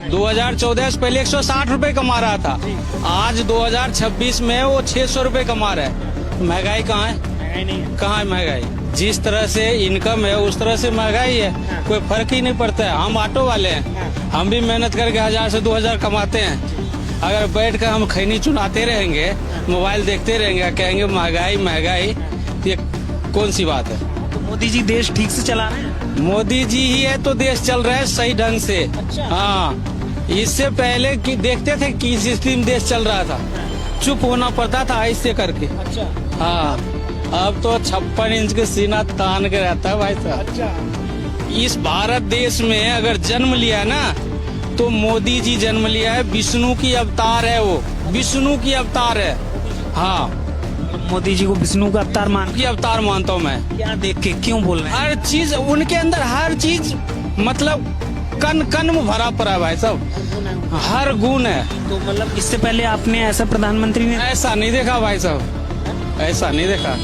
2014 से पहले 160 रुपए कमा रहा था, आज 2026 में वो 600 रुपए कमा रहा है। महंगाई कहाँ है? महंगाई नहीं है। कहाँ है महंगाई? जिस तरह से इनकम है उस तरह से महंगाई है, कोई फर्क ही नहीं पड़ता है। हम ऑटो वाले हैं, हम भी मेहनत करके 1000 से 2000 कमाते हैं। अगर बैठ कर हम खैनी चुनाते रहेंगे, मोबाइल देखते रहेंगे, कहेंगे महंगाई महंगाई, तो ये कौन सी बात है? तो मोदी जी देश ठीक से चला रहे हैं। मोदी जी ही है तो देश चल रहा है सही ढंग से। अच्छा। हाँ, इससे पहले कि देखते थे कि स्थिति देश चल रहा था, चुप होना पड़ता था ऐसे करके। अच्छा हाँ, अब तो 56 इंच के सीना तान के रहता है भाई साहब। अच्छा। इस भारत देश में अगर जन्म लिया ना तो मोदी जी जन्म लिया है, विष्णु की अवतार है वो, विष्णु की अवतार है। हाँ, मोदी जी को विष्णु का अवतार मान की अवतार मानता हूँ मैं। क्या देख के क्यों बोल रहे हैं? हर चीज उनके अंदर, हर चीज मतलब कन कन में भरा पड़ा है भाई साहब, हर गुण है। तो मतलब इससे पहले आपने ऐसा प्रधानमंत्री ने ऐसा नहीं देखा भाई साहब, ऐसा नहीं देखा।